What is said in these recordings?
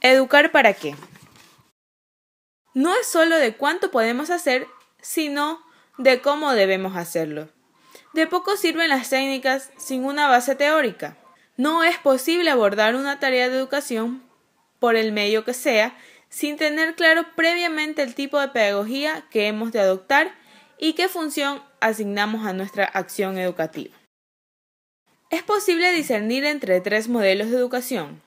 ¿Educar para qué? No es solo de cuánto podemos hacer, sino de cómo debemos hacerlo. De poco sirven las técnicas sin una base teórica. No es posible abordar una tarea de educación, por el medio que sea, sin tener claro previamente el tipo de pedagogía que hemos de adoptar y qué función asignamos a nuestra acción educativa. Es posible discernir entre tres modelos de educación: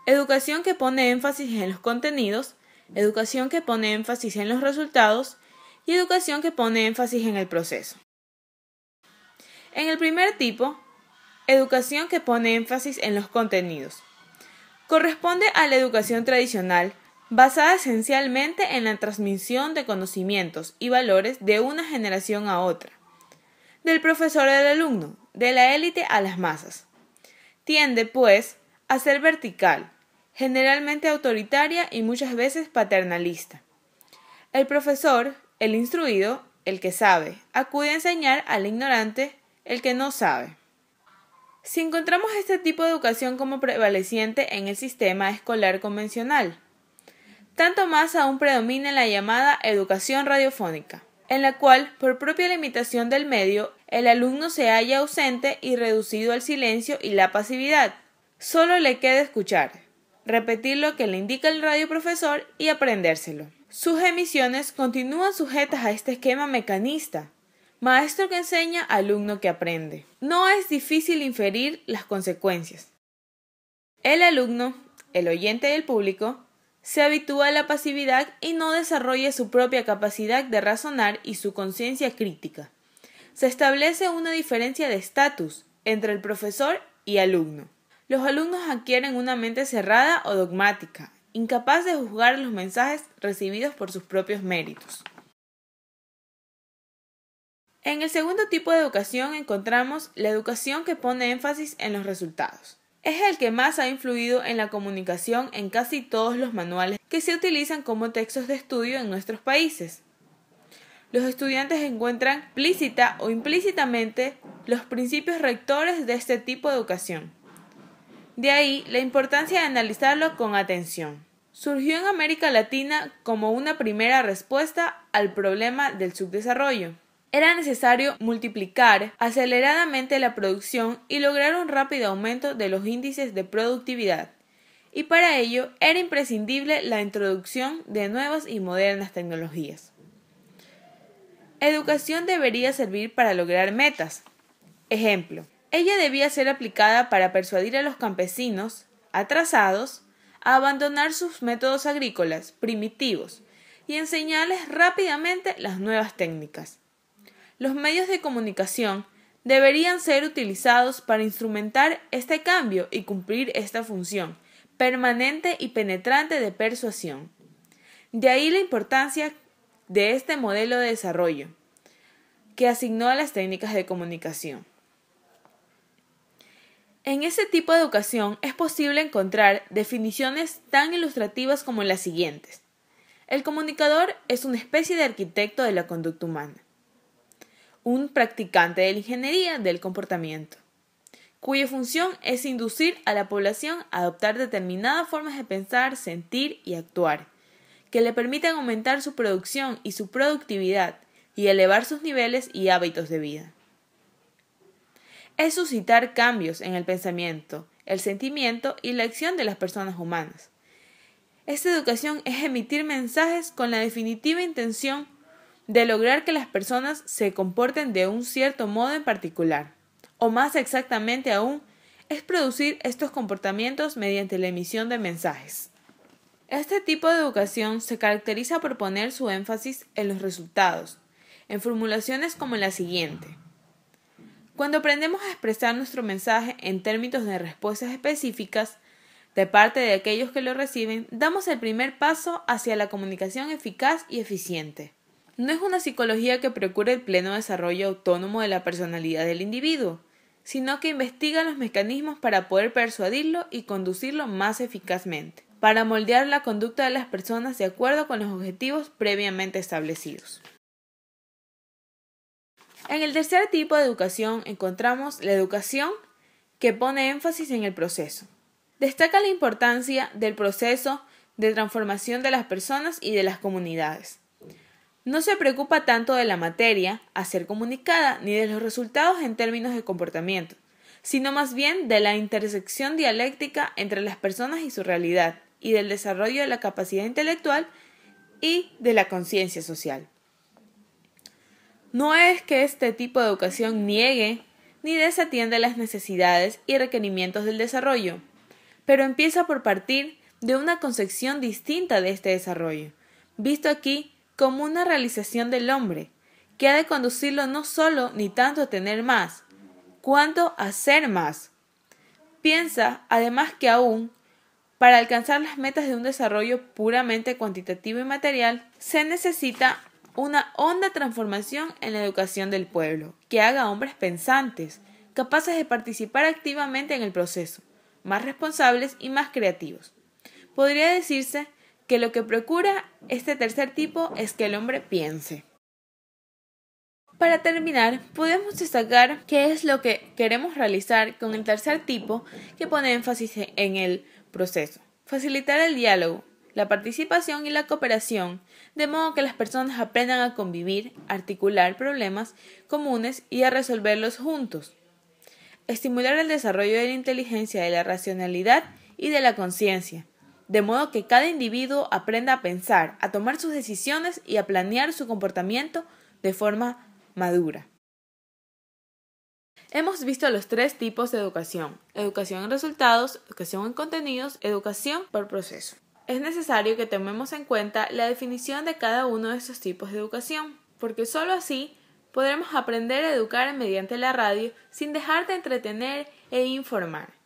educación que pone énfasis en los contenidos, educación que pone énfasis en los resultados y educación que pone énfasis en el proceso. En el primer tipo, educación que pone énfasis en los contenidos, corresponde a la educación tradicional, basada esencialmente en la transmisión de conocimientos y valores de una generación a otra, del profesor al alumno, de la élite a las masas. Tiende, pues, a ser vertical, generalmente autoritaria y muchas veces paternalista. El profesor, el instruido, el que sabe, acude a enseñar al ignorante, el que no sabe. Si encontramos este tipo de educación como prevaleciente en el sistema escolar convencional, tanto más aún predomina la llamada educación radiofónica, en la cual, por propia limitación del medio, el alumno se halla ausente y reducido al silencio y la pasividad. Solo le queda escuchar, repetir lo que le indica el radioprofesor y aprendérselo. Sus emisiones continúan sujetas a este esquema mecanista: maestro que enseña, alumno que aprende. No es difícil inferir las consecuencias. El alumno, el oyente y el público, se habitúa a la pasividad y no desarrolla su propia capacidad de razonar y su conciencia crítica. Se establece una diferencia de estatus entre el profesor y alumno. Los alumnos adquieren una mente cerrada o dogmática, incapaz de juzgar los mensajes recibidos por sus propios méritos. En el segundo tipo de educación encontramos la educación que pone énfasis en los resultados. Es el que más ha influido en la comunicación en casi todos los manuales que se utilizan como textos de estudio en nuestros países. Los estudiantes encuentran explícita o implícitamente los principios rectores de este tipo de educación. De ahí la importancia de analizarlo con atención. Surgió en América Latina como una primera respuesta al problema del subdesarrollo. Era necesario multiplicar aceleradamente la producción y lograr un rápido aumento de los índices de productividad, y para ello era imprescindible la introducción de nuevas y modernas tecnologías. Educación debería servir para lograr metas. Ejemplo, ella debía ser aplicada para persuadir a los campesinos atrasados a abandonar sus métodos agrícolas primitivos y enseñarles rápidamente las nuevas técnicas. Los medios de comunicación deberían ser utilizados para instrumentar este cambio y cumplir esta función permanente y penetrante de persuasión. De ahí la importancia de este modelo de desarrollo que asignó a las técnicas de comunicación. En este tipo de educación es posible encontrar definiciones tan ilustrativas como las siguientes: el comunicador es una especie de arquitecto de la conducta humana, un practicante de la ingeniería del comportamiento, cuya función es inducir a la población a adoptar determinadas formas de pensar, sentir y actuar, que le permitan aumentar su producción y su productividad y elevar sus niveles y hábitos de vida. Es suscitar cambios en el pensamiento, el sentimiento y la acción de las personas humanas. Esta educación es emitir mensajes con la definitiva intención de lograr que las personas se comporten de un cierto modo en particular, o más exactamente aún, es producir estos comportamientos mediante la emisión de mensajes. Este tipo de educación se caracteriza por poner su énfasis en los resultados, en formulaciones como la siguiente: cuando aprendemos a expresar nuestro mensaje en términos de respuestas específicas de parte de aquellos que lo reciben, damos el primer paso hacia la comunicación eficaz y eficiente. No es una psicología que procure el pleno desarrollo autónomo de la personalidad del individuo, sino que investiga los mecanismos para poder persuadirlo y conducirlo más eficazmente, para moldear la conducta de las personas de acuerdo con los objetivos previamente establecidos. En el tercer tipo de educación encontramos la educación que pone énfasis en el proceso. Destaca la importancia del proceso de transformación de las personas y de las comunidades. No se preocupa tanto de la materia a ser comunicada ni de los resultados en términos de comportamiento, sino más bien de la intersección dialéctica entre las personas y su realidad, y del desarrollo de la capacidad intelectual y de la conciencia social. No es que este tipo de educación niegue ni desatiende las necesidades y requerimientos del desarrollo, pero empieza por partir de una concepción distinta de este desarrollo, visto aquí como una realización del hombre, que ha de conducirlo no solo ni tanto a tener más, cuanto a ser más. Piensa, además, que aún para alcanzar las metas de un desarrollo puramente cuantitativo y material, se necesita una honda transformación en la educación del pueblo, que haga a hombres pensantes, capaces de participar activamente en el proceso, más responsables y más creativos. Podría decirse que lo que procura este tercer tipo es que el hombre piense. Para terminar, podemos destacar qué es lo que queremos realizar con el tercer tipo, que pone énfasis en el proceso. Facilitar el diálogo, la participación y la cooperación, de modo que las personas aprendan a convivir, articular problemas comunes y a resolverlos juntos. Estimular el desarrollo de la inteligencia, de la racionalidad y de la conciencia, de modo que cada individuo aprenda a pensar, a tomar sus decisiones y a planear su comportamiento de forma madura. Hemos visto los tres tipos de educación: educación en resultados, educación en contenidos, educación por proceso. Es necesario que tomemos en cuenta la definición de cada uno de estos tipos de educación, porque sólo así podremos aprender a educar mediante la radio sin dejar de entretener e informar.